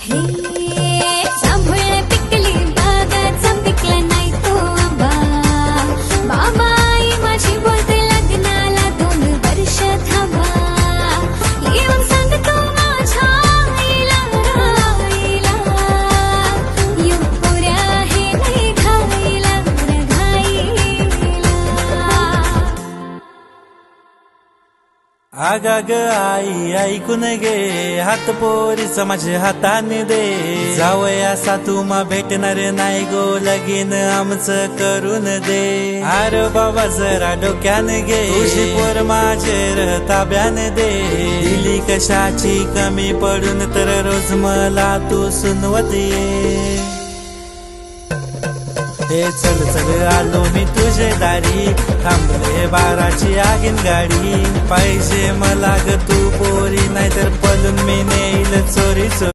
हे जांभूळ पिकली बागाचा पिकला नाही तो आंबा. बाबा आई माझी बोलते लग्नाला 2 वर्ष थांबा. येऊन सांगतो माझ्या आईला राईला, येऊ पोऱ्या हे नाही घाईला घाईला. आगाग आई ऐकून घे, हात पोरीच माझ्या हाताने दे. जावया सातूमा भेटणार नाही गो, लगीन आमचं करून दे. अरे बाबा जरा डोक्याने घे, तुझी पोर माझे ताब्याने दे. दिली कशाची कमी पडून तर रोज मला तू सुनवत ये. हे चल चल आलो मी तुझे दारी, थांबले 12ची आगीन गाडी. पाहिजे मला ग तू पोरी, नाहीतर पळून मी नेईल चोरी चोरी.